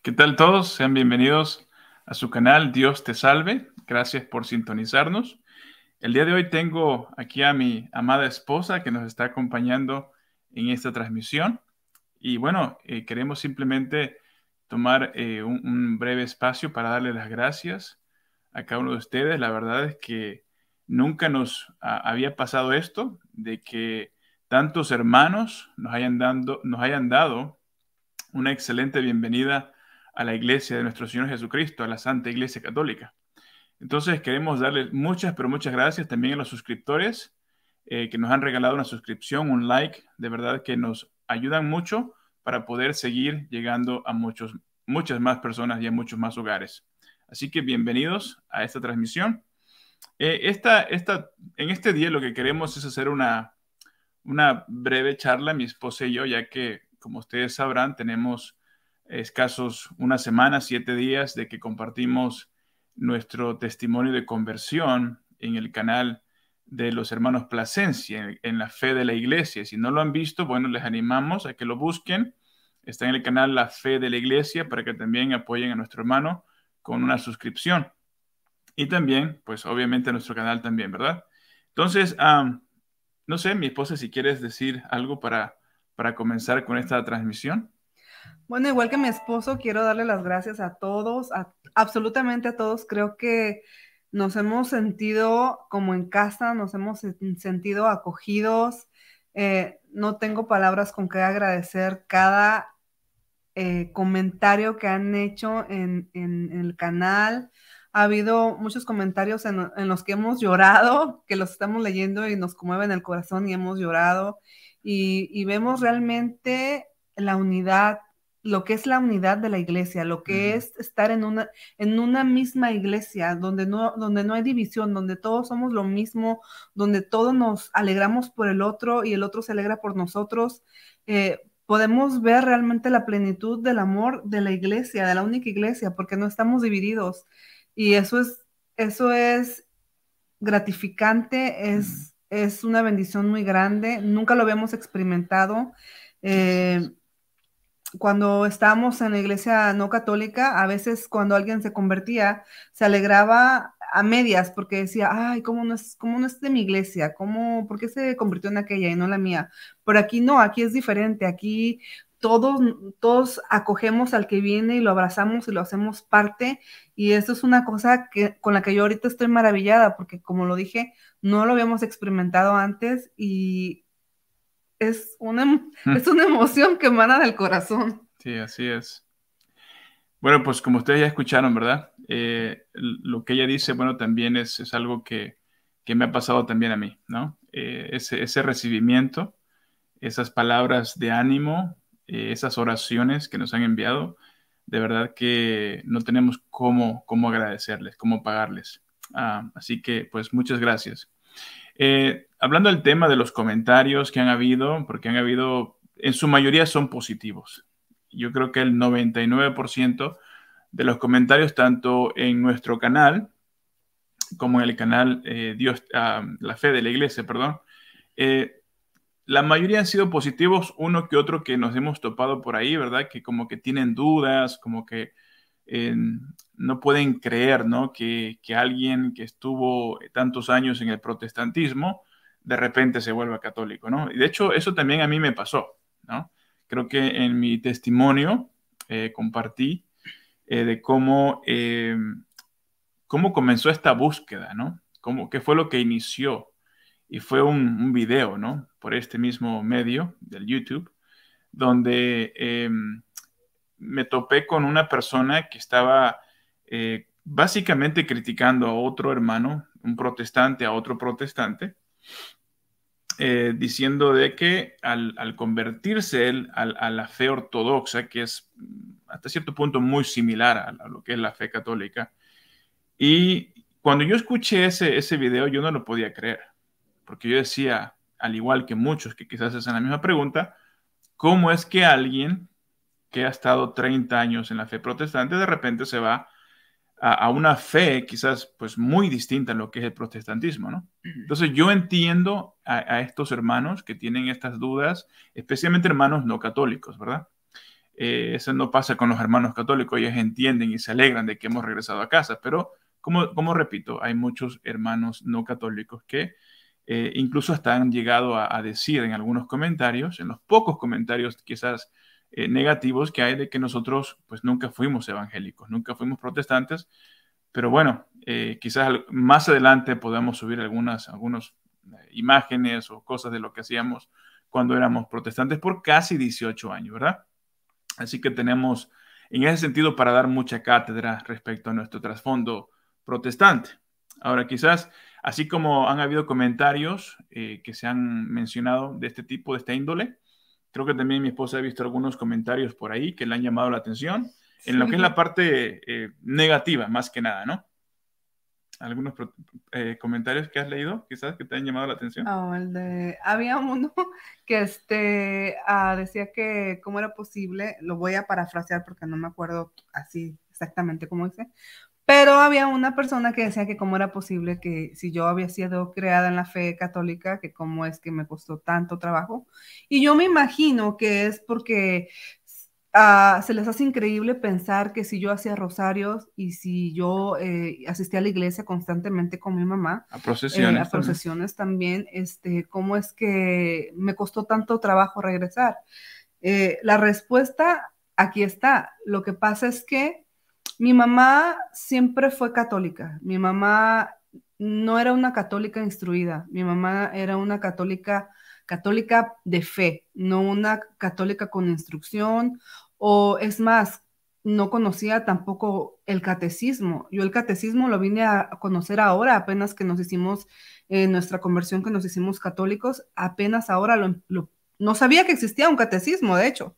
¿Qué tal todos? Sean bienvenidos a su canal Dios te salve. Gracias por sintonizarnos. El día de hoy tengo aquí a mi amada esposa que nos está acompañando en esta transmisión. Y bueno, queremos simplemente tomar un breve espacio para darle las gracias a cada uno de ustedes. La verdad es que nunca nos había pasado esto, de que tantos hermanos nos hayan dado una excelente bienvenida a la iglesia de nuestro Señor Jesucristo, a la Santa Iglesia Católica. Entonces queremos darles muchas, pero muchas gracias también a los suscriptores que nos han regalado una suscripción, un like, de verdad que nos ayudan mucho para poder seguir llegando a muchas más personas y a muchos más hogares. Así que bienvenidos a esta transmisión. En este día lo que queremos es hacer una breve charla, mi esposa y yo, ya que, como ustedes sabrán, tenemos escasos una semana, 7 días de que compartimos nuestro testimonio de conversión en el canal de los hermanos Plasencia, en la fe de la iglesia. Si no lo han visto, bueno, les animamos a que lo busquen. Está en el canal La Fe de la Iglesia para que también apoyen a nuestro hermano con una suscripción. Y también, pues obviamente a nuestro canal también, ¿verdad? Entonces, no sé, mi esposa, si quieres decir algo para comenzar con esta transmisión. Bueno, igual que mi esposo, quiero darle las gracias a todos, absolutamente a todos. Creo que nos hemos sentido como en casa, nos hemos sentido acogidos. No tengo palabras con que agradecer cada comentario que han hecho en el canal. Ha habido muchos comentarios en los que hemos llorado, que los estamos leyendo y nos conmueven el corazón y hemos llorado. Y vemos realmente la unidad, lo que es la unidad de la iglesia, lo que es estar en una misma iglesia, donde no hay división, donde todos somos lo mismo, donde todos nos alegramos por el otro y el otro se alegra por nosotros. Podemos ver realmente la plenitud del amor de la iglesia, de la única iglesia, porque no estamos divididos. Y eso es gratificante, es una bendición muy grande. Nunca lo habíamos experimentado. Cuando estábamos en la iglesia no católica, a veces cuando alguien se convertía, se alegraba a medias porque decía, ay, cómo no es de mi iglesia? ¿Por qué se convirtió en aquella y no la mía? Pero aquí no, aquí es diferente, aquí todos acogemos al que viene y lo abrazamos y lo hacemos parte, y eso es una cosa con la que yo ahorita estoy maravillada, porque como lo dije, no lo habíamos experimentado antes y es una emoción que emana del corazón. Sí, así es. Bueno, pues como ustedes ya escucharon, ¿verdad? Lo que ella dice, bueno, también es algo que me ha pasado también a mí, ¿no? Ese recibimiento, esas palabras de ánimo, esas oraciones que nos han enviado, de verdad que no tenemos cómo agradecerles, cómo pagarles. Así que, pues, muchas gracias. Hablando del tema de los comentarios que han habido, porque han habido, en su mayoría son positivos. Yo creo que el 99% de los comentarios, tanto en nuestro canal como en el canal La Fe de la Iglesia, perdón, la mayoría han sido positivos, uno que otro que nos hemos topado por ahí, ¿verdad? Que como que tienen dudas, como que eh, no pueden creer, ¿no? Que alguien que estuvo tantos años en el protestantismo, de repente se vuelva católico, ¿no? Y de hecho, eso también a mí me pasó, ¿no? Creo que en mi testimonio compartí de cómo comenzó esta búsqueda, ¿no? ¿Qué fue lo que inició? Y fue un video, ¿no? Por este mismo medio del YouTube, donde me topé con una persona que estaba básicamente criticando a otro hermano, un protestante a otro protestante, diciendo de que al convertirse él a la fe ortodoxa, que es hasta cierto punto muy similar a lo que es la fe católica, y cuando yo escuché ese video, yo no lo podía creer, porque yo decía, al igual que muchos que quizás hacen la misma pregunta, ¿cómo es que alguien que ha estado 30 años en la fe protestante de repente se va a una fe quizás pues muy distinta a lo que es el protestantismo, ¿no? Entonces yo entiendo a estos hermanos que tienen estas dudas, especialmente hermanos no católicos, ¿verdad? Eso no pasa con los hermanos católicos, ellos entienden y se alegran de que hemos regresado a casa, pero como repito, hay muchos hermanos no católicos que incluso hasta han llegado a decir en algunos comentarios, en los pocos comentarios quizás negativos que hay de que nosotros pues nunca fuimos evangélicos, nunca fuimos protestantes, pero bueno, quizás más adelante podamos subir algunas imágenes o cosas de lo que hacíamos cuando éramos protestantes por casi 18 años, ¿verdad? Así que tenemos en ese sentido para dar mucha cátedra respecto a nuestro trasfondo protestante. Ahora, quizás, así como han habido comentarios que se han mencionado de este tipo, de esta índole, creo que también mi esposa ha visto algunos comentarios por ahí que le han llamado la atención en lo que es la Sí. parte negativa, más que nada, ¿no? Algunos comentarios que has leído, quizás que te han llamado la atención. Había uno que decía que cómo era posible, lo voy a parafrasear porque no me acuerdo así exactamente cómo dice, pero había una persona que decía que cómo era posible que si yo había sido creada en la fe católica, que cómo es que me costó tanto trabajo. Y yo me imagino que es porque se les hace increíble pensar que si yo hacía rosarios y si yo asistía a la iglesia constantemente con mi mamá, A procesiones a también. procesiones también, cómo es que me costó tanto trabajo regresar. La respuesta aquí está. Lo que pasa es que mi mamá siempre fue católica. Mi mamá no era una católica instruida. Mi mamá era una católica de fe, no una católica con instrucción, o es más, no conocía tampoco el catecismo. Yo el catecismo lo vine a conocer ahora, apenas que nos hicimos nuestra conversión, que nos hicimos católicos, apenas ahora no sabía que existía un catecismo, de hecho,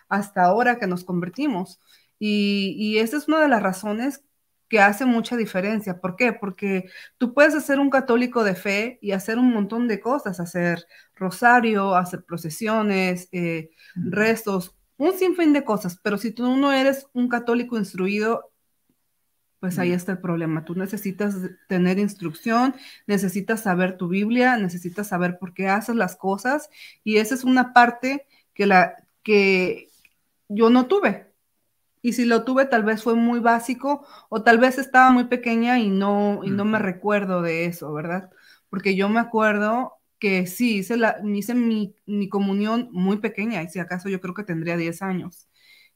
hasta ahora que nos convertimos. Y esa es una de las razones que hace mucha diferencia. ¿Por qué? Porque tú puedes ser un católico de fe y hacer un montón de cosas, hacer rosario, hacer procesiones, rezos, un sinfín de cosas, pero si tú no eres un católico instruido, pues ahí está el problema. Tú necesitas tener instrucción, necesitas saber tu Biblia, necesitas saber por qué haces las cosas, y esa es una parte que yo no tuve. Y si lo tuve, tal vez fue muy básico o tal vez estaba muy pequeña y no me recuerdo de eso, ¿verdad? Porque yo me acuerdo que sí, hice mi comunión muy pequeña y si acaso yo creo que tendría 10 años.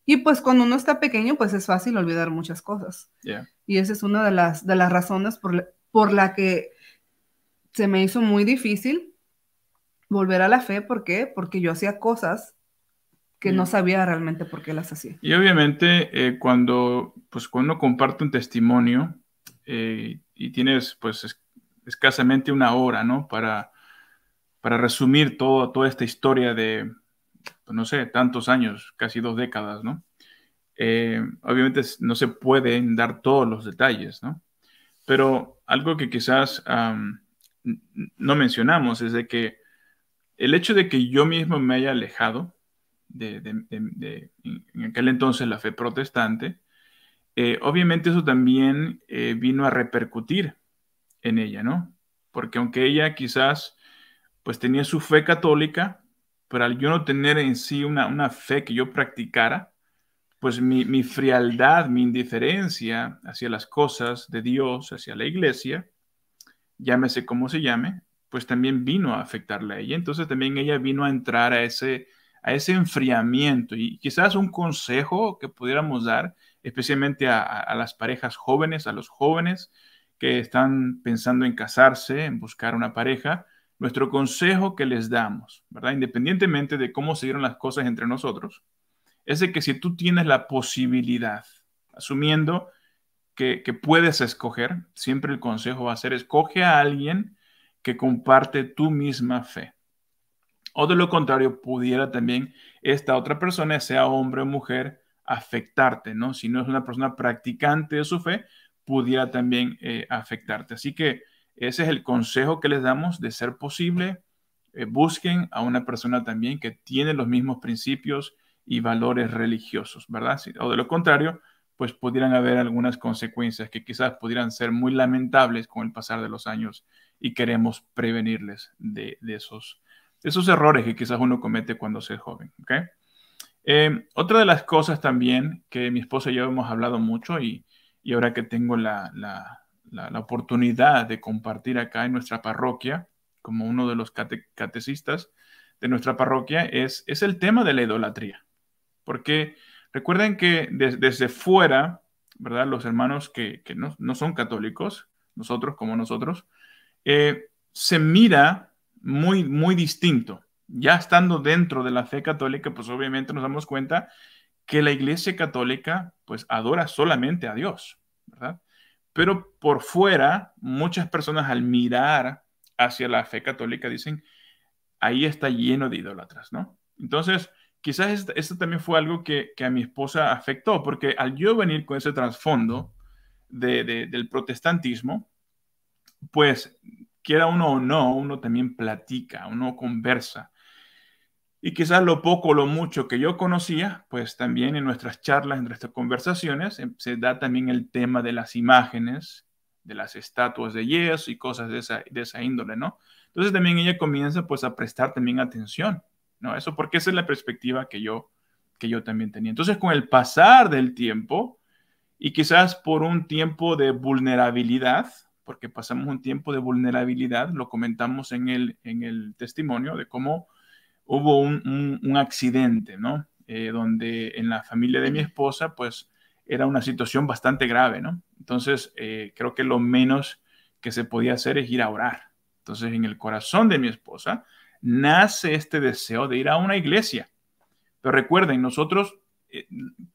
Y pues cuando uno está pequeño, pues es fácil olvidar muchas cosas. Yeah. Y esa es una de las razones por la que se me hizo muy difícil volver a la fe. ¿Por qué? Porque yo hacía cosas que no Yeah. sabía realmente por qué las hacía. Y obviamente cuando uno comparte un testimonio y tienes pues escasamente una hora, ¿no? Para resumir toda esta historia de, pues, no sé, tantos años, casi 2 décadas, ¿no? Obviamente no se pueden dar todos los detalles, ¿no? Pero algo que quizás no mencionamos es de que el hecho de que yo mismo me haya alejado en aquel entonces la fe protestante, obviamente eso también vino a repercutir en ella, ¿no? Porque aunque ella quizás pues tenía su fe católica, pero al yo no tener en sí una fe que yo practicara, pues mi frialdad, mi indiferencia hacia las cosas de Dios, hacia la iglesia, llámese como se llame, pues también vino a afectarla a ella. Entonces también ella vino a entrar a ese enfriamiento y quizás un consejo que pudiéramos dar, especialmente a las parejas jóvenes, a los jóvenes que están pensando en casarse, en buscar una pareja, nuestro consejo que les damos, ¿verdad? Independientemente de cómo se dieron las cosas entre nosotros, es de que si tú tienes la posibilidad, asumiendo que puedes escoger, siempre el consejo va a ser, escoge a alguien que comparte tu misma fe. O de lo contrario, pudiera también esta otra persona, sea hombre o mujer, afectarte, ¿no? Si no es una persona practicante de su fe, pudiera también afectarte. Así que ese es el consejo que les damos de ser posible. Busquen a una persona también que tiene los mismos principios y valores religiosos, ¿verdad? O de lo contrario, pues pudieran haber algunas consecuencias que quizás pudieran ser muy lamentables con el pasar de los años y queremos prevenirles de esos errores que quizás uno comete cuando se es joven, ¿ok? Otra de las cosas también que mi esposa y yo hemos hablado mucho y ahora que tengo la oportunidad de compartir acá en nuestra parroquia, como uno de los catecistas de nuestra parroquia, es el tema de la idolatría. Porque recuerden que desde fuera, ¿verdad? Los hermanos que no son católicos, nosotros como nosotros, se mira muy, muy distinto. Ya estando dentro de la fe católica, pues obviamente nos damos cuenta que la Iglesia Católica pues adora solamente a Dios, ¿verdad? Pero por fuera, muchas personas al mirar hacia la fe católica dicen, ahí está lleno de idólatras, ¿no? Entonces, quizás esto también fue algo que a mi esposa afectó, porque al yo venir con ese trasfondo del protestantismo, pues quiera uno o no, uno también platica, uno conversa. Y quizás lo poco o lo mucho que yo conocía, pues también en nuestras charlas, en nuestras conversaciones, se da también el tema de las imágenes, de las estatuas de yeso y cosas de esa índole, ¿no? Entonces también ella comienza pues a prestar también atención, ¿no? Eso porque esa es la perspectiva que yo también tenía. Entonces con el pasar del tiempo y quizás por un tiempo de vulnerabilidad, porque pasamos un tiempo de vulnerabilidad, lo comentamos en el testimonio de cómo hubo un accidente, ¿no? Donde en la familia de mi esposa, pues era una situación bastante grave, ¿no? Entonces, creo que lo menos que se podía hacer es ir a orar. Entonces, en el corazón de mi esposa nace este deseo de ir a una iglesia. Pero recuerden, nosotros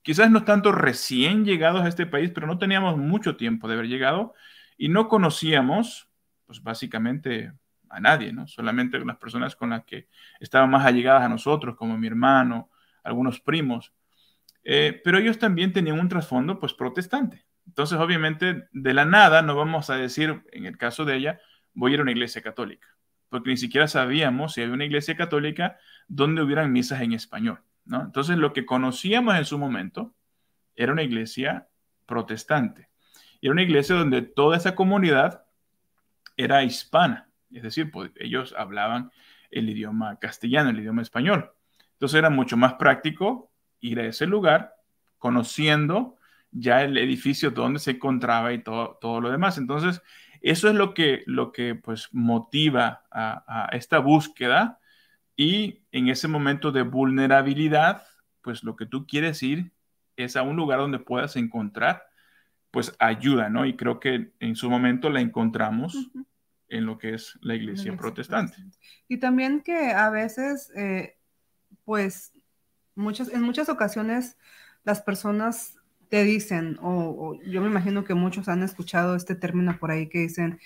quizás no tanto recién llegados a este país, pero no teníamos mucho tiempo de haber llegado y no conocíamos, pues básicamente a nadie, ¿no? Solamente las personas con las que estaban más allegadas a nosotros, como mi hermano, algunos primos. Pero ellos también tenían un trasfondo, pues, protestante. Entonces, obviamente, de la nada no vamos a decir, en el caso de ella, voy a ir a una iglesia católica, porque ni siquiera sabíamos si había una iglesia católica donde hubieran misas en español, ¿no? Entonces, lo que conocíamos en su momento era una iglesia protestante. Y era una iglesia donde toda esa comunidad era hispana, es decir, pues, ellos hablaban el idioma castellano, el idioma español. Entonces era mucho más práctico ir a ese lugar conociendo ya el edificio donde se encontraba y todo lo demás. Entonces, eso es lo que pues motiva a esta búsqueda y en ese momento de vulnerabilidad, pues lo que tú quieres ir es a un lugar donde puedas encontrar pues ayuda, ¿no? Y creo que en su momento la encontramos Ujú. en lo que es la La iglesia iglesia protestante. protestante. Y también que a veces, pues, en muchas ocasiones las personas te dicen, o yo me imagino que muchos han escuchado este término por ahí que dicen,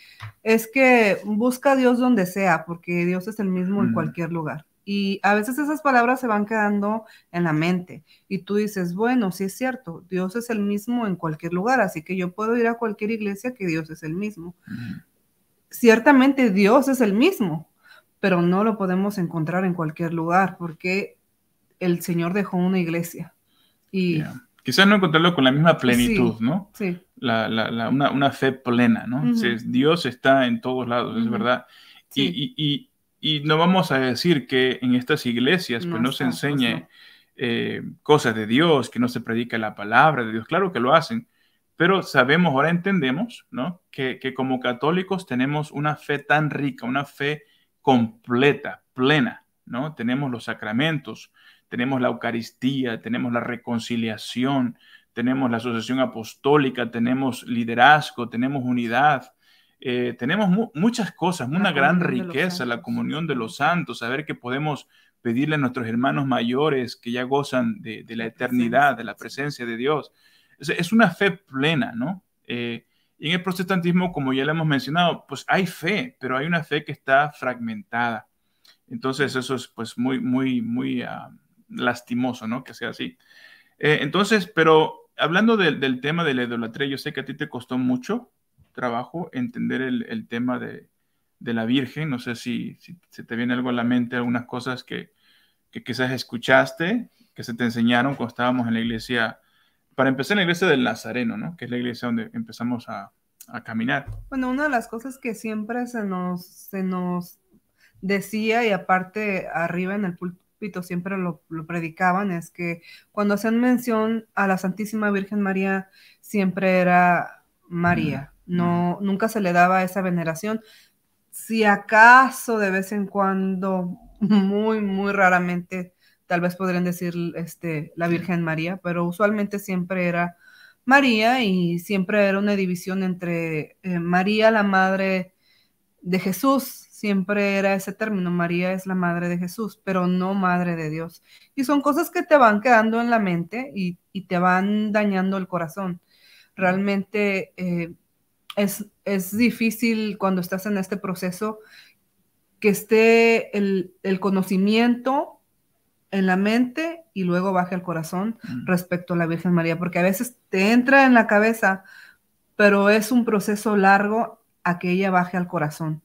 es que busca a Dios donde sea, porque Dios es el mismo en Mm, cualquier lugar. Y a veces esas palabras se van quedando en la mente y tú dices, bueno, sí es cierto, Dios es el mismo en cualquier lugar, así que yo puedo ir a cualquier iglesia que Dios es el mismo. mm, Ciertamente Dios es el mismo, pero no lo podemos encontrar en cualquier lugar porque el Señor dejó una iglesia. Y yeah. Quizás no encontrarlo con la misma plenitud, sí, ¿no? sí. Una fe plena, ¿no? Ujú, Dios está en todos lados, es ujú, verdad. Y, sí, y no vamos a decir que en estas iglesias pues no no se está, pues enseñe no. cosas de Dios, que no se predica la palabra de Dios. Claro que lo hacen, pero sabemos, ahora entendemos, ¿no? Que como católicos tenemos una fe tan rica, una fe completa, plena, ¿no? Tenemos los sacramentos, tenemos la Eucaristía, tenemos la reconciliación, tenemos la asociación apostólica, tenemos liderazgo, tenemos unidad, tenemos muchas cosas, La una gran comunión de los riqueza, la santos. comunión de los Ujú, santos, saber que podemos pedirle a nuestros hermanos mayores que ya gozan de la la eternidad, de presencia, la sí. presencia de Dios. Es una fe plena, ¿no? Y en el protestantismo, como ya le hemos mencionado, pues hay fe, pero hay una fe que está fragmentada. Entonces eso es pues muy, muy, muy lastimoso, ¿no? Que sea así. Entonces, pero hablando del tema de la idolatría, yo sé que a ti te costó mucho trabajo entender el tema de la Virgen. No sé si se te viene algo a la mente, algunas cosas que quizás escuchaste, que se te enseñaron cuando estábamos en la iglesia, para empezar en la iglesia del Nazareno, ¿no? Que es la iglesia donde empezamos a caminar. Bueno, una de las cosas que siempre se nos decía y aparte arriba en el púlpito siempre lo predicaban, es que cuando hacen mención a la Santísima Virgen María, siempre era María, no, nunca se le daba esa veneración. Si acaso de vez en cuando, muy, muy raramente, tal vez podrían decir la Virgen María, pero usualmente siempre era María y siempre era una división entre María, la madre de Jesús, siempre era ese término, María es la madre de Jesús, pero no madre de Dios. Y son cosas que te van quedando en la mente y te van dañando el corazón. Realmente es difícil cuando estás en este proceso que esté el conocimiento en la mente y luego baje al corazón respecto a la Virgen María, porque a veces te entra en la cabeza, pero es un proceso largo a que ella baje al corazón.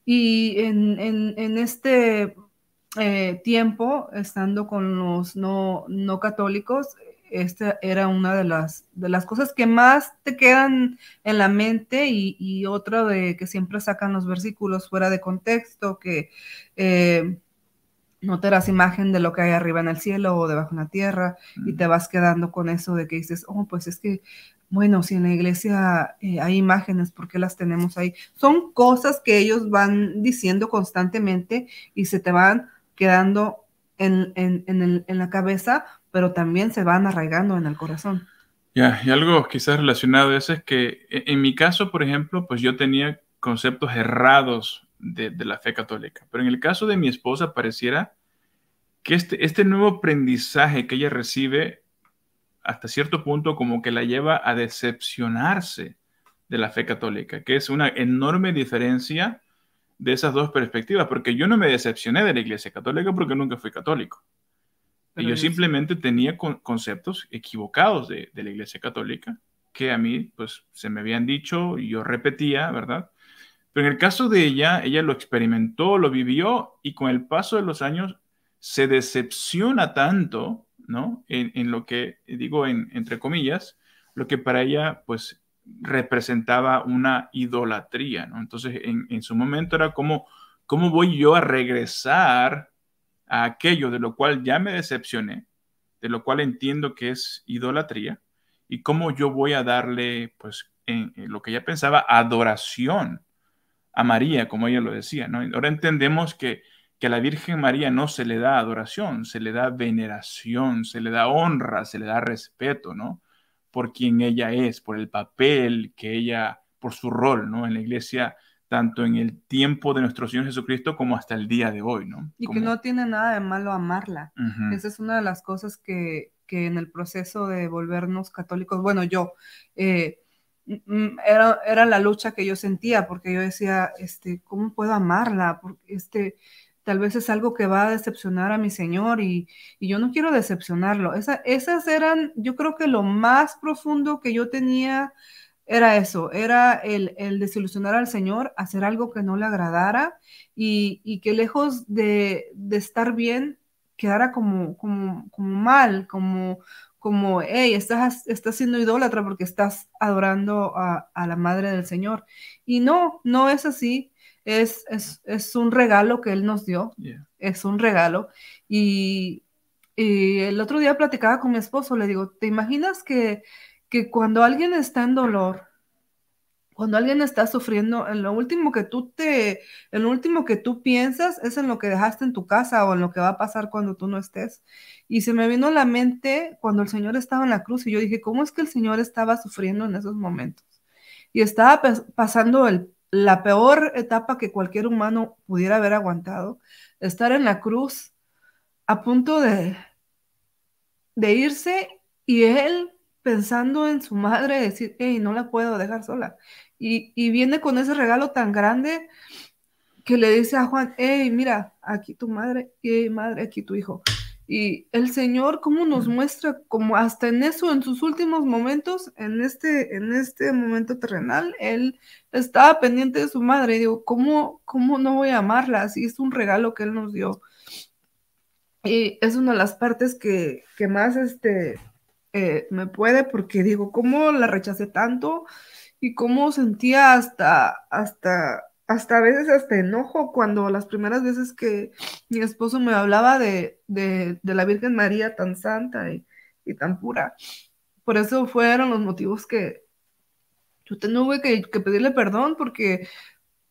Y en este tiempo, estando con los no católicos, esta era una de las cosas que más te quedan en la mente y otra de que siempre sacan los versículos fuera de contexto, que no te das imagen de lo que hay arriba en el cielo o debajo en la tierra y te vas quedando con eso de que dices, oh, pues es que, bueno, si en la iglesia hay imágenes, ¿por qué las tenemos ahí? Son cosas que ellos van diciendo constantemente y se te van quedando en la cabeza, pero también se van arraigando en el corazón. Ya, y algo quizás relacionado a eso es que en mi caso, por ejemplo, pues yo tenía conceptos errados de la fe católica, pero en el caso de mi esposa pareciera que este nuevo aprendizaje que ella recibe hasta cierto punto como que la lleva a decepcionarse de la fe católica, que es una enorme diferencia de esas dos perspectivas, porque yo no me decepcioné de la Iglesia Católica porque nunca fui católico. Y yo simplemente tenía conceptos equivocados de la Iglesia Católica que a mí pues se me habían dicho y yo repetía, ¿verdad? Pero en el caso de ella lo experimentó, lo vivió y con el paso de los años se decepciona tanto, ¿no? En lo que digo entre comillas, lo que para ella pues representaba una idolatría, ¿no? Entonces en su momento era como, ¿cómo voy yo a regresar a aquello de lo cual ya me decepcioné, de lo cual entiendo que es idolatría, y cómo yo voy a darle, pues, en lo que ella pensaba, adoración a María, como ella lo decía, ¿no? Ahora entendemos que a la Virgen María no se le da adoración, se le da veneración, se le da honra, se le da respeto, ¿no? Por quien ella es, por el papel que ella, por su rol, ¿no? En la iglesia, tanto en el tiempo de nuestro Señor Jesucristo como hasta el día de hoy, ¿no? Y Como, que no tiene nada de malo amarla. Esa es una de las cosas que en el proceso de volvernos católicos, bueno, yo, era la lucha que yo sentía, porque yo decía, ¿cómo puedo amarla? Porque tal vez es algo que va a decepcionar a mi Señor y yo no quiero decepcionarlo. Esas eran, yo creo que lo más profundo que yo tenía era eso, era el desilusionar al Señor, hacer algo que no le agradara y que lejos de estar bien, quedara como mal, como, hey, estás siendo idólatra porque estás adorando a la Madre del Señor. Y no es así, es un regalo que Él nos dio, es un regalo. Y el otro día platicaba con mi esposo, le digo, ¿te imaginas que cuando alguien está en dolor, cuando alguien está sufriendo, en lo último que tú piensas es en lo que dejaste en tu casa o en lo que va a pasar cuando tú no estés? Y se me vino a la mente cuando el Señor estaba en la cruz y yo dije, ¿cómo es que el Señor estaba sufriendo en esos momentos? Y estaba pasando la peor etapa que cualquier humano pudiera haber aguantado, estar en la cruz a punto de irse y él pensando en su madre, decir, hey, no la puedo dejar sola. Y viene con ese regalo tan grande que le dice a Juan, hey, mira, aquí tu madre, y hey, madre, aquí tu hijo. Y el Señor, cómo nos muestra, como hasta en eso, en sus últimos momentos, en este momento terrenal, Él estaba pendiente de su madre. Y digo, ¿cómo no voy a amarla? Si es un regalo que Él nos dio. Y es una de las partes que más me puede, porque digo, ¿cómo la rechacé tanto? Y cómo sentía hasta hasta a veces hasta enojo cuando las primeras veces que mi esposo me hablaba de la Virgen María tan santa y tan pura. Por eso fueron los motivos que yo tuve que pedirle perdón, porque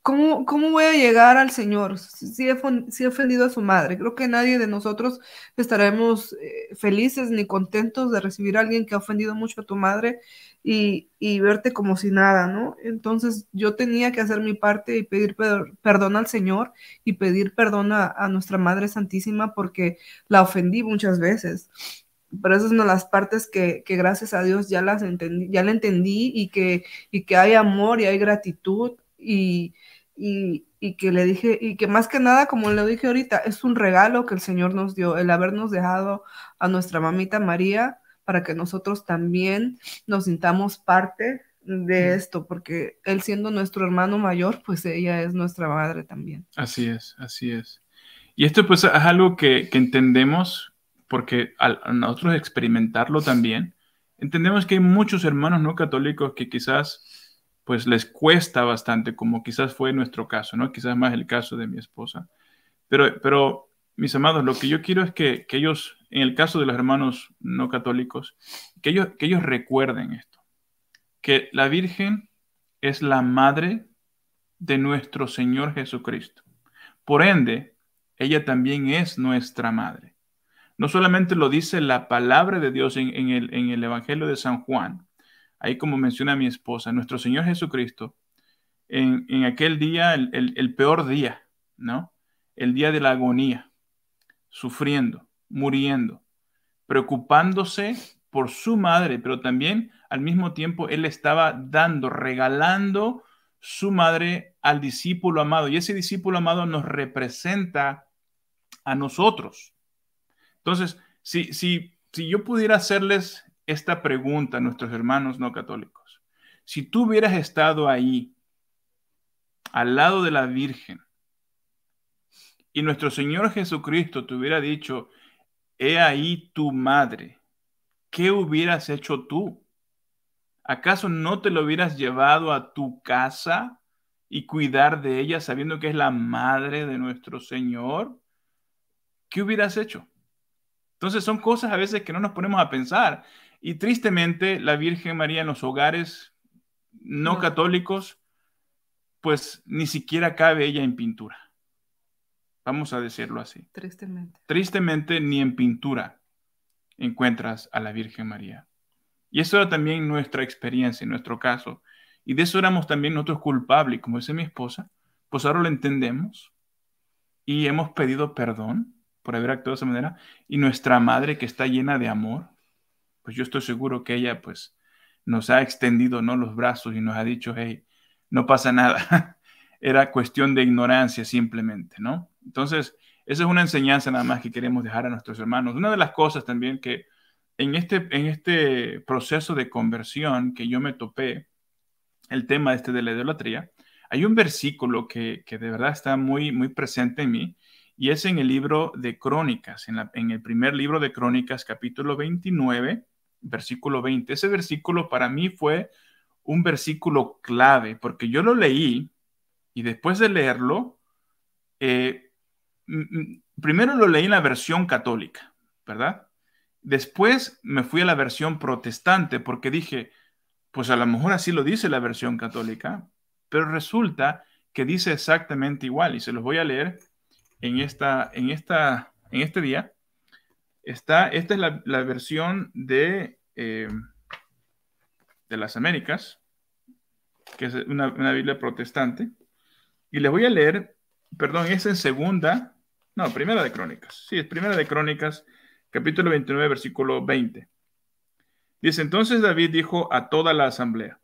¿cómo voy a llegar al Señor si he ofendido a su madre? Creo que nadie de nosotros estaremos felices ni contentos de recibir a alguien que ha ofendido mucho a tu madre y verte como si nada, ¿no? Entonces yo tenía que hacer mi parte y pedir perdón al Señor y pedir perdón a nuestra Madre Santísima porque la ofendí muchas veces. Pero esas son las partes que gracias a Dios ya las entendí, ya la entendí y que hay amor y hay gratitud y que le dije, y que más que nada, como le dije ahorita, es un regalo que el Señor nos dio, el habernos dejado a nuestra mamita María para que nosotros también nos sintamos parte de esto, porque Él siendo nuestro hermano mayor, pues ella es nuestra madre también. Así es, así es. Y esto pues es algo que entendemos porque al nosotros experimentarlo también, entendemos que hay muchos hermanos no católicos que quizás pues les cuesta bastante, como quizás fue nuestro caso, ¿no? Quizás más el caso de mi esposa. Pero mis amados, lo que yo quiero es que ellos, en el caso de los hermanos no católicos, que ellos recuerden esto, que la Virgen es la madre de nuestro Señor Jesucristo. Por ende, ella también es nuestra madre. No solamente lo dice la palabra de Dios en el Evangelio de San Juan, ahí como menciona mi esposa, nuestro Señor Jesucristo, en aquel día, el peor día, ¿no? El día de la agonía, sufriendo, muriendo, preocupándose por su madre, pero también al mismo tiempo él estaba dando, regalando su madre al discípulo amado. Y ese discípulo amado nos representa a nosotros. Entonces, si yo pudiera hacerles esta pregunta a nuestros hermanos no católicos, si tú hubieras estado ahí, al lado de la Virgen, y nuestro Señor Jesucristo te hubiera dicho, he ahí tu madre, ¿qué hubieras hecho tú? ¿Acaso no te lo hubieras llevado a tu casa y cuidar de ella sabiendo que es la madre de nuestro Señor? ¿Qué hubieras hecho? Entonces son cosas a veces que no nos ponemos a pensar. Y tristemente la Virgen María en los hogares no No, católicos, pues ni siquiera cabe ella en pintura. Vamos a decirlo así. tristemente. Tristemente ni en pintura encuentras a la Virgen María. Y eso era también nuestra experiencia, en nuestro caso. Y de eso éramos también nosotros culpables. Y como dice mi esposa, pues ahora lo entendemos y hemos pedido perdón por haber actuado de esa manera. Y nuestra madre, que está llena de amor, pues yo estoy seguro que ella pues nos ha extendido, ¿no?, los brazos y nos ha dicho, hey, no pasa nada. Era cuestión de ignorancia simplemente, ¿no? Entonces, esa es una enseñanza nada más que queremos dejar a nuestros hermanos. Una de las cosas también que en este proceso de conversión que yo me topé, el tema este de la idolatría, hay un versículo que de verdad está muy, muy presente en mí, y es en el libro de Crónicas, en el primer libro de Crónicas, capítulo 29, versículo 20. Ese versículo para mí fue un versículo clave, porque yo lo leí y después de leerlo, primero lo leí en la versión católica, ¿verdad? Después me fui a la versión protestante porque dije, pues a lo mejor así lo dice la versión católica, pero resulta que dice exactamente igual y se los voy a leer en este día. Esta es la versión de las Américas, que es una Biblia protestante, y les voy a leer, perdón, es en primera de Crónicas, sí, es primera de Crónicas, capítulo 29, versículo 20. Dice, entonces David dijo a toda la asamblea,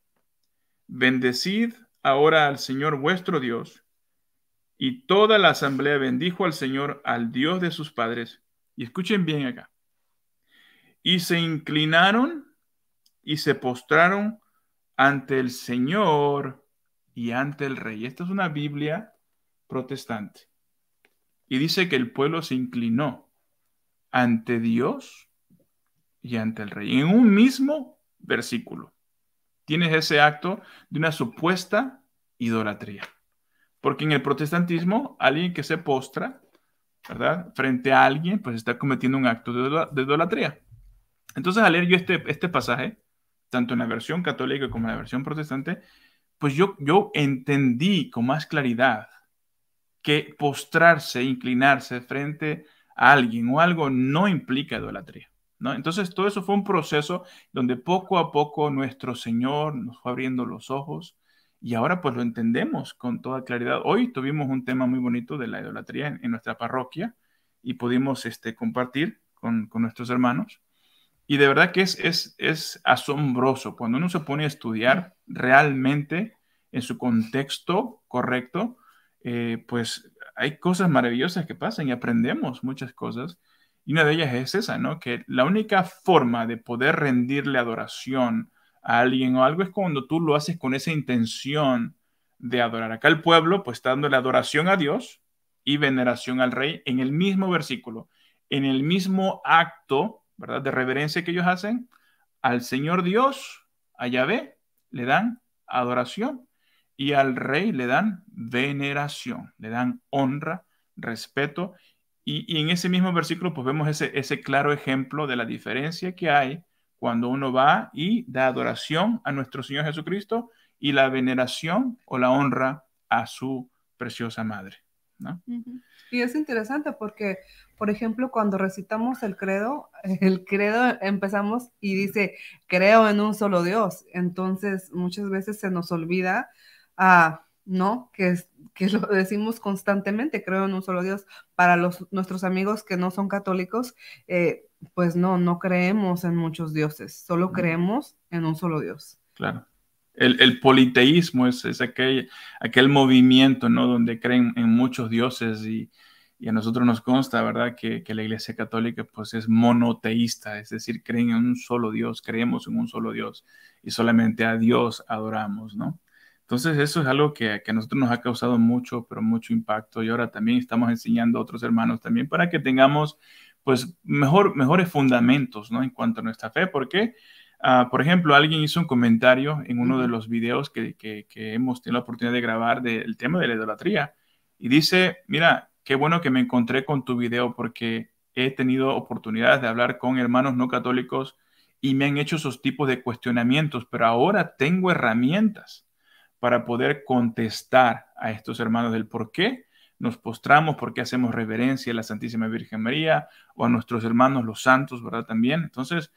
bendecid ahora al Señor vuestro Dios. Y toda la asamblea bendijo al Señor, al Dios de sus padres. Y escuchen bien acá. Y se inclinaron y se postraron ante el Señor y ante el rey. Esta es una Biblia protestante. Y dice que el pueblo se inclinó ante Dios y ante el rey. En un mismo versículo tienes ese acto de una supuesta idolatría. Porque en el protestantismo, alguien que se postra, ¿verdad?, frente a alguien, pues está cometiendo un acto de idolatría. Entonces, al leer yo este pasaje, tanto en la versión católica como en la versión protestante, pues yo entendí con más claridad que postrarse, inclinarse frente a alguien o algo no implica idolatría, ¿no? Entonces, todo eso fue un proceso donde poco a poco nuestro Señor nos fue abriendo los ojos y ahora pues lo entendemos con toda claridad. Hoy tuvimos un tema muy bonito de la idolatría en nuestra parroquia y pudimos compartir con nuestros hermanos. Y de verdad que es asombroso cuando uno se pone a estudiar realmente en su contexto correcto, pues hay cosas maravillosas que pasan y aprendemos muchas cosas. Y una de ellas es esa, ¿no? Que la única forma de poder rendirle adoración a alguien o algo es cuando tú lo haces con esa intención de adorar. Acá el pueblo pues está dándole adoración a Dios y veneración al rey en el mismo versículo, en el mismo acto, ¿verdad?, de reverencia que ellos hacen al Señor Dios, a Yahvé, le dan adoración y al rey le dan veneración, le dan honra, respeto. Y en ese mismo versículo pues vemos ese claro ejemplo de la diferencia que hay cuando uno va y da adoración a nuestro Señor Jesucristo y la veneración o la honra a su preciosa madre, ¿no? Y es interesante porque, por ejemplo, cuando recitamos el credo empezamos y dice, creo en un solo Dios. Entonces, muchas veces se nos olvida, ¿no? Que lo decimos constantemente, creo en un solo Dios. Para nuestros amigos que no son católicos, pues no creemos en muchos dioses, solo creemos en un solo Dios. Claro. El politeísmo es aquel movimiento, ¿no?, donde creen en muchos dioses y a nosotros nos consta, ¿verdad?, que la Iglesia Católica pues es monoteísta, es decir, creen en un solo Dios, creemos en un solo Dios y solamente a Dios adoramos, ¿no? Entonces eso es algo que a nosotros nos ha causado mucho, pero mucho impacto y ahora también estamos enseñando a otros hermanos también para que tengamos pues mejores fundamentos, ¿no?, en cuanto a nuestra fe. ¿Por qué? Por ejemplo, alguien hizo un comentario en uno de los videos que hemos tenido la oportunidad de grabar del tema de la idolatría y dice, mira, qué bueno que me encontré con tu video porque he tenido oportunidades de hablar con hermanos no católicos y me han hecho esos tipos de cuestionamientos, pero ahora tengo herramientas para poder contestar a estos hermanos del por qué nos postramos, por qué hacemos reverencia a la Santísima Virgen María o a nuestros hermanos los santos, ¿verdad? También. Entonces,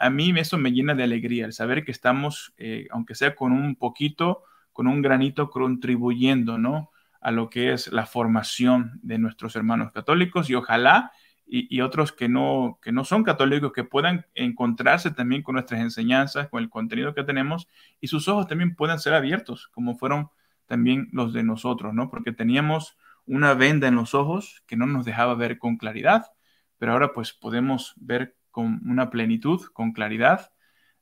a mí eso me llena de alegría, el saber que estamos, aunque sea con un poquito, con un granito, contribuyendo, ¿no?, a lo que es la formación de nuestros hermanos católicos y ojalá y otros que no son católicos que puedan encontrarse también con nuestras enseñanzas, con el contenido que tenemos y sus ojos también puedan ser abiertos, como fueron también los de nosotros, ¿no? Porque teníamos una venda en los ojos que no nos dejaba ver con claridad, pero ahora pues podemos ver con una plenitud, con claridad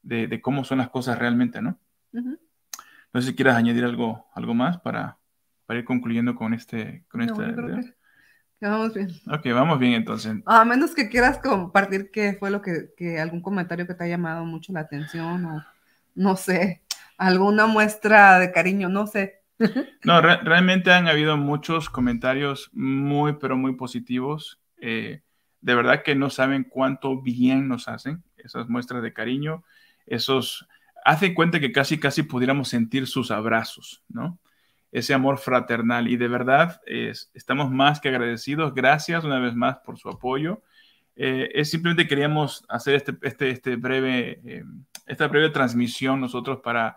de cómo son las cosas realmente, ¿no? No sé si quieras añadir algo más para ir concluyendo con este No, yo creo video. que vamos bien. Ok, vamos bien entonces. A menos que quieras compartir qué fue lo que algún comentario que te ha llamado mucho la atención o no sé, alguna muestra de cariño, no sé. No, realmente han habido muchos comentarios muy, pero muy positivos. De verdad que no saben cuánto bien nos hacen esas muestras de cariño. Hace cuenta que casi pudiéramos sentir sus abrazos, ¿no? Ese amor fraternal. Y de verdad estamos más que agradecidos. Gracias una vez más por su apoyo. Simplemente queríamos hacer esta breve transmisión nosotros para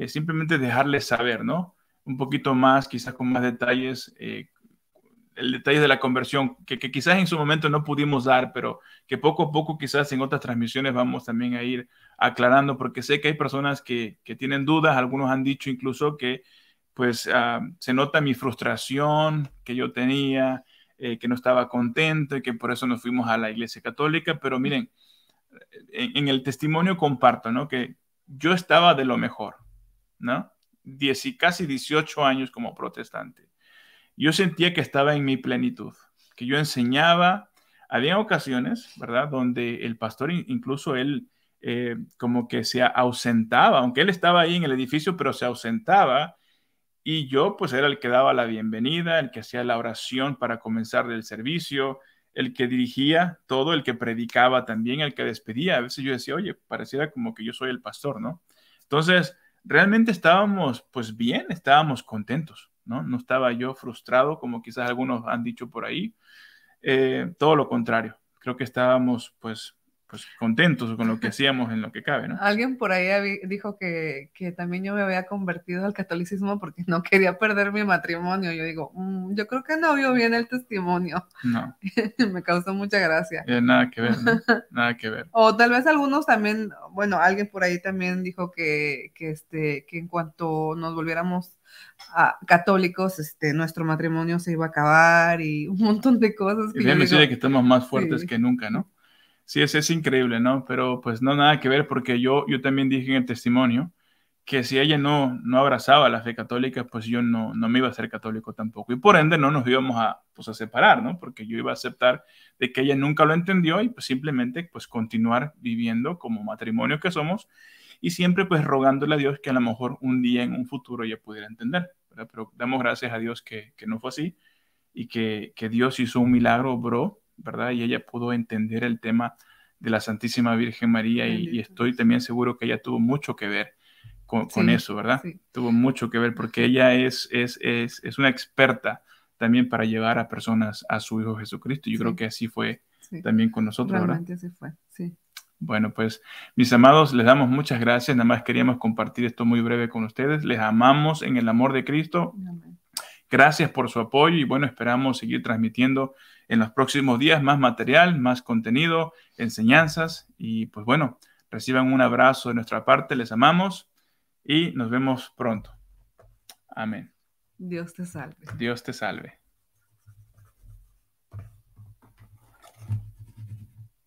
simplemente dejarles saber, ¿no?, un poquito más, quizás con más detalles, el detalle de la conversión, que quizás en su momento no pudimos dar, pero que poco a poco quizás en otras transmisiones vamos también a ir aclarando, porque sé que hay personas que tienen dudas, algunos han dicho incluso que pues se nota mi frustración que yo tenía, que no estaba contento y que por eso nos fuimos a la Iglesia Católica, pero miren, en el testimonio comparto, ¿no?, que yo estaba de lo mejor, ¿no? Casi 18 años como protestante. Yo sentía que estaba en mi plenitud, que yo enseñaba. Había ocasiones, ¿verdad?, donde el pastor incluso él como que se ausentaba, aunque él estaba ahí en el edificio, pero se ausentaba y yo pues era el que daba la bienvenida, el que hacía la oración para comenzar el servicio, el que dirigía todo, el que predicaba también, el que despedía. A veces yo decía, oye, pareciera como que yo soy el pastor, ¿no? Entonces, realmente estábamos pues bien, estábamos contentos, ¿no? No estaba yo frustrado como quizás algunos han dicho por ahí. Todo lo contrario. Creo que estábamos pues contentos con lo que hacíamos en lo que cabe, ¿no? Alguien por ahí dijo que también yo me había convertido al catolicismo porque no quería perder mi matrimonio. Yo digo, yo creo que no vio bien el testimonio. No, Me causó mucha gracia. nada que ver, ¿no? Nada que ver. O tal vez algunos también, bueno, alguien por ahí también dijo que en cuanto nos volviéramos católicos, nuestro matrimonio se iba a acabar y un montón de cosas Y que yo déjame digo, decirle que estamos más fuertes sí. que nunca, ¿no? Sí, es increíble, ¿no? Pero pues no nada que ver porque yo también dije en el testimonio que si ella no abrazaba la fe católica, pues yo no me iba a ser católico tampoco. Y por ende no nos íbamos pues, a separar, ¿no? Porque yo iba a aceptar de que ella nunca lo entendió y pues simplemente pues continuar viviendo como matrimonio que somos y siempre pues rogándole a Dios que a lo mejor un día en un futuro ella pudiera entender, ¿verdad? Pero damos gracias a Dios que no fue así y que Dios hizo un milagro, bro, ¿verdad? Y ella pudo entender el tema de la Santísima Virgen María y estoy también seguro que ella tuvo mucho que ver con Sí, eso, ¿verdad? sí. Tuvo mucho que ver porque ella es una experta también para llevar a personas a su Hijo Jesucristo. Yo Sí. creo que así fue Sí. también con nosotros, Realmente ¿verdad? así fue, sí. Bueno, pues mis amados, les damos muchas gracias. Nada más queríamos compartir esto muy breve con ustedes. Les amamos en el amor de Cristo. Amén. Gracias por su apoyo y bueno, esperamos seguir transmitiendo en los próximos días más material, más contenido, enseñanzas y pues bueno, reciban un abrazo de nuestra parte, les amamos y nos vemos pronto. Amén. Dios te salve. Dios te salve.